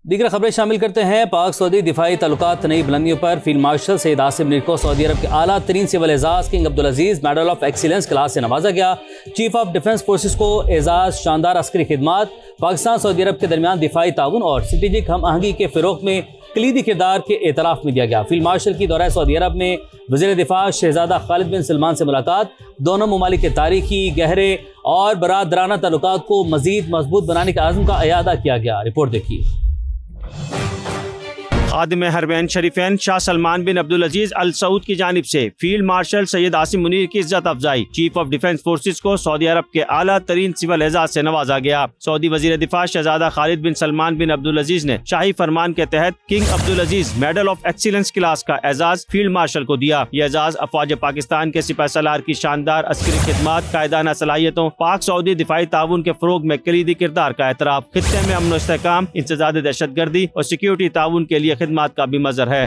दीगर खबरें शामिल करते हैं। पाक सऊदी दिफाई ताल्लुकात नई बुलंदियों पर। फील्ड मार्शल सैयद आसिम मुनीर को सऊदी अरब के आला तरीन सिविल एजाज King Abdul Aziz medal of excellence class से नवाजा गया। चीफ ऑफ डिफेंस फोर्सेस को एजाज शानदार अस्करी खिदमात, पाकिस्तान सऊदी अरब के दरमियान दिफाई ताउन और स्ट्रेटेजिक हम आहंगी के फिरोग में कलीदी किरदार के एतराफ़ में दिया गया। फील्ड मार्शल की दौरा सऊदी अरब में वज़ीर दिफा शहजादा खालिद बिन सलमान से मुलाकात, दोनों ममालिक के तारीखी गहरे और बरादराना ताल्लुकात को मज़ीद मजबूत बनाने के आज़म का अयादा किया गया। रिपोर्ट देखिए। खादिम हरमैन शरीफैन शाह सलमान बिन अब्दुल अजीज अल सऊद की जानिब से फील्ड मार्शल सैयद आसिम मुनीर की इज्जत अफजाई, चीफ ऑफ डिफेंस फोर्सेस को सऊदी अरब के आला तरीन सिविल एजाज से नवाजा गया। सऊदी वजीर दिफा शहजादा खालिद बिन सलमान बिन अब्दुल अजीज ने शाही फरमान के तहत king Abdul Aziz medal of excellence class का एजाज फील्ड मार्शल को दिया। ये एजाज अफवाज पाकिस्तान के सिपह सलार की शानदार अस्करी खिदमात, कायदाना सलाहियतों, पाक सऊदी दिफाई ताउन के फरोग में कलीदी किरदार का एतराफ, खित्ते में अमन व इस्तेहकाम, इंसदाद दहशतगर्दी और सिक्योरिटी ताउन के लिए खिदमात का भी मजर है।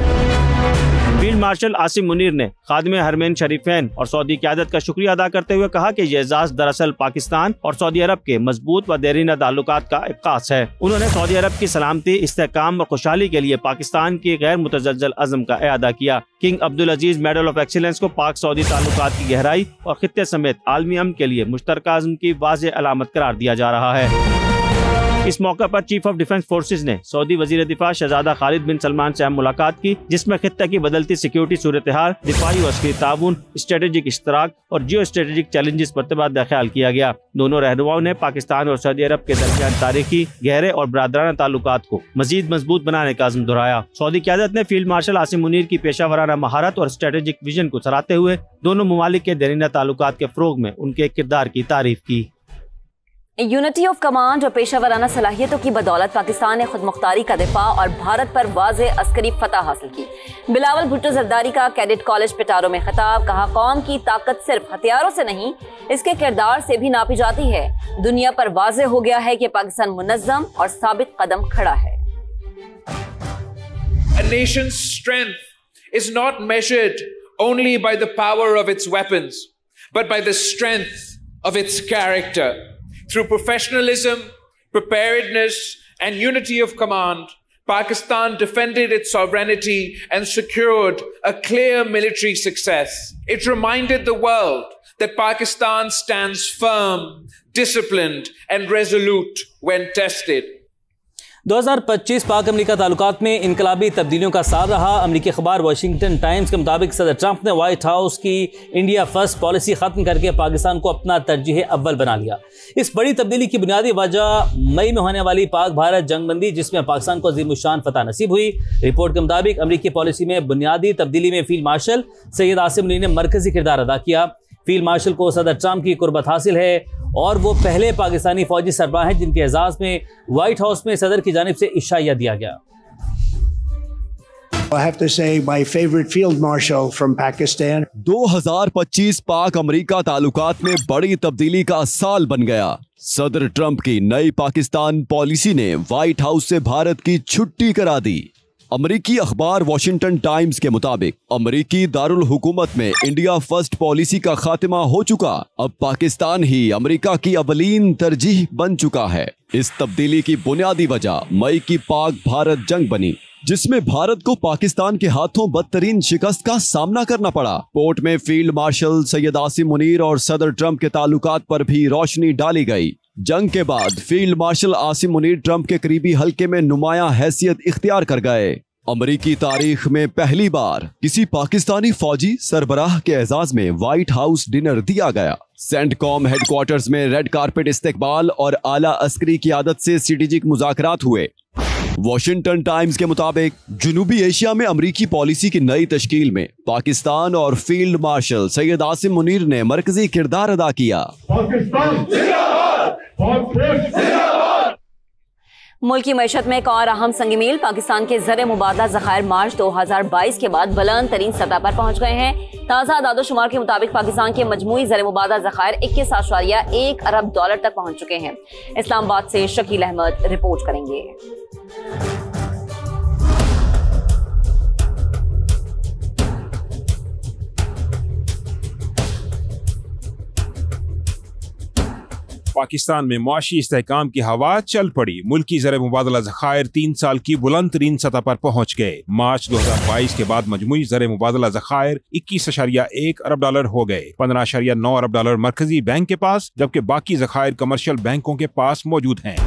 फील्ड मार्शल आसिम मुनीर ने खादिम हरमैन शरीफैन और सऊदी क़यादत का शुक्रिया अदा करते हुए कहा कि यह एजाज दरअसल पाकिस्तान और सऊदी अरब के मजबूत व देरीना ताल्लुकात का इक्कास है। उन्होंने सऊदी अरब की सलामती, इस्तेहकाम और खुशहाली के लिए पाकिस्तान की गैर मुतज़लज़ल अज़्म का अयादा किया। King Abdul Aziz medal of excellence को पाक सऊदी ताल्लुकात की गहराई और खित्ते समेत आलमी अमन के लिए मुश्तरका अज़्म की वाज़ेह अलामत करार दिया जा रहा है। इस मौके पर चीफ ऑफ डिफेंस फोर्सेस ने सऊदी वजीर दिफा शहजादा खालिद बिन सलमान से मुलाकात की, जिसमें खित्ते की बदलती सिक्योरिटी सूरत हाल, दिफाई और अस्करी ताउन, स्ट्रेटेजिक इश्तराक और जियो स्ट्रेटेजिक चैलेंजेस पर तबादला ख्याल किया गया। दोनों रहनुमाओं ने पाकिस्तान और सऊदी अरब के दरमियान तारीखी गहरे और बरादराना ताल्लुकात को मजीद मजबूत बनाने का अज़्म दोहराया। सऊदी क़यादत ने फील्ड मार्शल आसिम मुनीर की पेशा वराना महारत और स्ट्रेटेजिक विजन को सराहते हुए दोनों ममालिक के देरीना ताल्लुकात के फरोग में उनके किरदार की तारीफ की। यूनिटी ऑफ कमांड और पेशा वराना सलाहियतों की बदौलत पाकिस्तान ने खुद मुख्तारी का दिफा और भारत पर वाज़े अस्करी फतह हासिल की। बिलावल भुट्टो जरदारी का कैडेट कॉलेज पिटारो में खिताब, कहा कौम की ताकत सिर्फ हथियारों से नहीं इसके किरदार से भी नापी जाती है। दुनिया पर वाज़े हो गया है कि पाकिस्तान मुनज़्ज़म और साबित कदम खड़ा है। A nation's strength is not measured only by the power of its weapons, but by the strength of its character. Through professionalism, preparedness, and unity of command, Pakistan defended its sovereignty and secured a clear military success. It reminded the world that Pakistan stands firm, disciplined, and resolute when tested. 2025 पाक अमरीका ताल्लुकात में इनकलाबी तब्दीलियों का साल रहा। अमरीकी अखबार Washington times के मुताबिक सदर ट्रंप ने व्हाइट हाउस की इंडिया फर्स्ट पॉलिसी खत्म करके पाकिस्तान को अपना तरजीह अव्वल बना लिया। इस बड़ी तब्दीली की बुनियादी वजह मई में होने वाली पाक भारत जंगबंदी, जिसमें पाकिस्तान को अज़ीमुश्शान फतह नसीब हुई। रिपोर्ट के मुताबिक अमरीकी पॉलिसी में बुनियादी तब्दीली में फील्ड मार्शल सैयद आसिम मुनीर ने मरकजी किरदार अदा किया। फील्ड मार्शल को सदर ट्रंप की कुर्बत हासिल है और वो पहले पाकिस्तानी फौजी सरबराह हैं जिनके एजाज में व्हाइट हाउस में सदर की जानिब से इशाया दिया गया। I have to say my favorite field marshal from Pakistan. 2025 पाक अमरीका ताल्लुकात में बड़ी तब्दीली का साल बन गया। सदर ट्रंप की नई पाकिस्तान पॉलिसी ने व्हाइट हाउस से भारत की छुट्टी करा दी। अमरीकी अखबार वाशिंगटन टाइम्स के मुताबिक अमरीकी दारुल हुकूमत में इंडिया फर्स्ट पॉलिसी का खात्मा हो चुका। अब पाकिस्तान ही अमरीका की अवलीन तरजीह बन चुका है। इस तब्दीली की बुनियादी वजह मई की पाक भारत जंग बनी, जिसमें भारत को पाकिस्तान के हाथों बदतरीन शिकस्त का सामना करना पड़ा। पोर्ट में फील्ड मार्शल सैयद आसिम मुनीर और सदर ट्रंप के ताल्लुकात पर भी रोशनी डाली गई। जंग के बाद field marshal Asim Munir Trump के करीबी हल्के में नुमाया हैसियत इख्तियार कर गए। अमरीकी तारीख में पहली बार किसी पाकिस्तानी फौजी सरबराह के एजाज में व्हाइट हाउस डिनर दिया गया। सेंटकॉम हेडक्वार्टर्स में रेड कारपेट इस्तेकबाल और आला अस्करी क़यादत से स्ट्रेटेजिक मुज़ाकरात हुए। वॉशिंगटन टाइम्स के मुताबिक जनूबी एशिया में अमरीकी पॉलिसी की नई तश्कील में पाकिस्तान और फील्ड मार्शल सैयद आसिम मुनीर ने मरकजी किरदार अदा किया। मुल्क की मैशत में एक और अहम संग मील, पाकिस्तान के ज़र मुबादला ज़खायर मार्च 2022 के बाद बुलंद तरीन सतह पर पहुंच गए हैं। ताज़ा आदादोशुमार के मुताबिक पाकिस्तान के मजमूई ज़र मुबादला ज़खायर 21.1 अरब डॉलर तक पहुंच चुके हैं। इस्लामाबाद से शकील अहमद रिपोर्ट करेंगे। पाकिस्तान में मुआशी इस्तेहकाम की हवा चल पड़ी। मुल्की ज़र मुबादला ज़खायर 3 साल की बुलंद तरीन सतह पर पहुँच गए। मार्च 2022 के बाद मजमूई ज़र मुबादला ज़खायर 21.1 अरब डॉलर हो गए। 15.9 अरब डॉलर मरकजी बैंक के पास, जबकि बाकी ज़खायर कमर्शियल बैंकों के पास मौजूद हैं।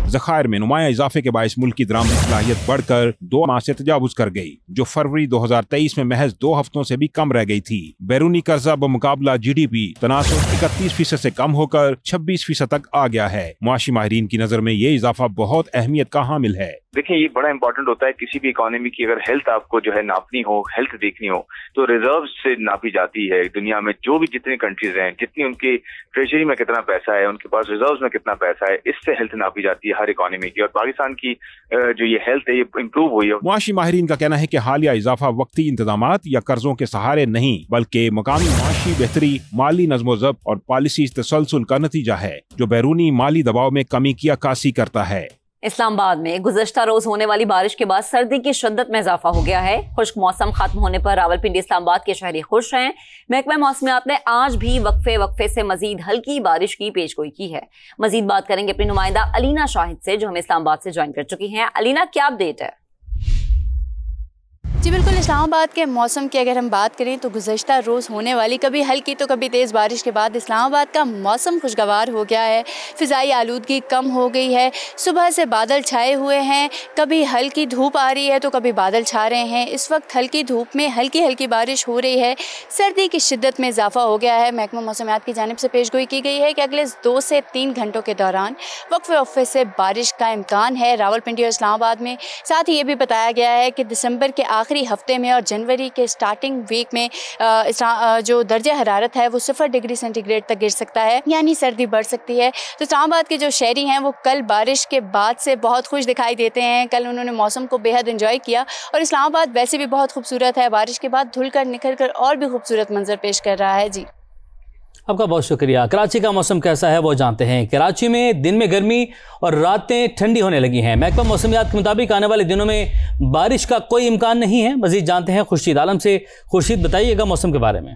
ज़खायर में नुमाया इजाफे के बायस मुल्क की दरामदी सलाहियत बढ़कर 2 माह से तजावुज कर गई, जो फरवरी 2023 में महज 2 हफ्तों से भी कम रह गई थी। बैरूनी कर्जा बमुकाबला GDP तनासुब 31% से कम होकर 26% तक आ गया है। मुआशी माहिरीन की नजर में ये इजाफा बहुत अहमियत का हामिल है। देखिए, ये बड़ा इंपॉर्टेंट होता है किसी भी इकोनॉमी की अगर हेल्थ आपको जो है नापनी हो, हेल्थ देखनी हो, तो रिजर्व से नापी जाती है। दुनिया में जो भी जितनी कंट्रीज हैं, जितनी उनकी ट्रेजरी में कितना पैसा है, उनके पास रिजर्व में कितना पैसा है, इससे हेल्थ नापी जाती है हर इकोनॉमी की। और पाकिस्तान की जो ये हेल्थ है, ये इम्प्रूव हुई है। मुआशी माहिरीन का कहना है कि हालिया इजाफा वक्ती इंतजामात या कर्जों के सहारे नहीं, बल्कि मकामी मुआशी बेहतरी, माली नज़्म-ओ-ज़ब्त और पॉलिसी तसलसल का नतीजा है, जो बैरूनी माली दबाव में कमी की अक्कासी करता है। इस्लामाबाद में गुज़श्ता रोज होने वाली बारिश के बाद सर्दी की शिद्दत में इजाफा हो गया है। खुश्क मौसम खत्म होने पर रावलपिंडी इस्लामाबाद के शहरी खुश हैं। महकमा मौसमियात ने आज भी वक्फे से मजीद हल्की बारिश की पेशगोई की है। मजीद बात करेंगे अपनी नुमाइंदा अलीना शाहिद से, जो हमें इस्लामाबाद से ज्वाइन कर चुकी हैं। अलीना, क्या अपडेट है? जी बिल्कुल, इस्लामाबाद के मौसम की अगर हम बात करें तो गुज़श्ता रोज़ होने वाली कभी हल्की तो कभी तेज़ बारिश के बाद इस्लामाबाद का मौसम खुशगवार हो गया है। फ़िज़ाई आलूदगी कम हो गई है। सुबह से बादल छाए हुए हैं, कभी हल्की धूप आ रही है तो कभी बादल छा रहे हैं। इस वक्त हल्की धूप में हल्की हल्की बारिश हो रही है। सर्दी की शिद्दत में इजाफा हो गया है। महकमा मौसमियात की जानिब से पेशगोई की गई है कि अगले 2 से 3 घंटों के दौरान वक्फे से बारिश का इम्कान है रावलपिंडी और इस्लामाबाद में। साथ ही ये भी बताया गया है कि दिसंबर के आखिरी हफ्ते में और जनवरी के स्टार्टिंग वीक में जो दर्जा हरारत है वो 0 डिग्री सेंटीग्रेड तक गिर सकता है, यानी सर्दी बढ़ सकती है। तो इस्लामाबाद के जो शहरी हैं वो कल बारिश के बाद से बहुत खुश दिखाई देते हैं। कल उन्होंने मौसम को बेहद एंजॉय किया और इस्लामाबाद वैसे भी बहुत खूबसूरत है। बारिश के बाद धुल कर निखर कर और भी खूबसूरत मंजर पेश कर रहा है। जी, आपका बहुत शुक्रिया। कराची का मौसम कैसा है वो जानते हैं। कराची में दिन में गर्मी और रातें ठंडी होने लगी हैं। महकमा मौसमियात के मुताबिक आने वाले दिनों में बारिश का कोई इम्कान नहीं है। मजीद जानते हैं खुर्शीद आलम से। खुर्शीद, बताइएगा मौसम के बारे में।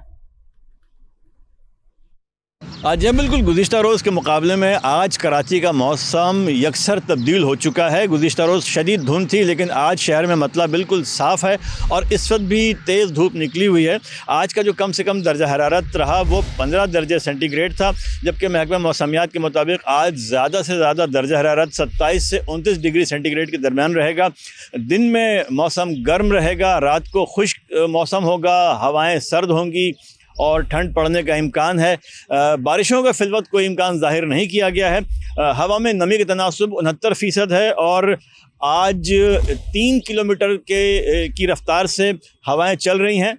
जी बिल्कुल, गुज़िश्ता रोज़ के मुकाबले में आज कराची का मौसम यकसर तब्दील हो चुका है। गुज़िश्ता रोज़ शदीद धुंध थी, लेकिन आज शहर में मतला बिल्कुल साफ़ है और इस वक्त भी तेज़ धूप निकली हुई है। आज का जो कम से कम दर्जा हरारत रहा वो 15 दर्जे सेंटीग्रेड था, जबकि महकमा मौसमियात के मुताबिक आज ज़्यादा से ज़्यादा दर्जा हरारत 27 से 29 डिग्री सेंटीग्रेड के दरमियान रहेगा। दिन में मौसम गर्म रहेगा, रात को खुश्क मौसम होगा, हवाएँ सर्द होंगी और ठंड पड़ने का इम्कान है। बारिशों का फिलवक्त कोई इम्कान ज़ाहिर नहीं किया गया है। हवा में नमी का तनासुब 69% है और आज 3 किलोमीटर की रफ्तार से हवाएं चल रही हैं।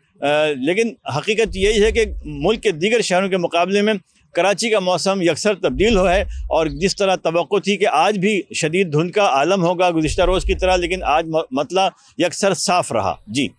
लेकिन हकीकत यही है कि मुल्क के दीगर शहरों के मुकाबले में कराची का मौसम यकसर तब्दील हो है और जिस तरह तवक्को थी कि आज भी शदीद धुंध का आलम होगा गुज़िश्ता रोज़ की तरह, लेकिन आज मतला यकसर साफ़ रहा। जी।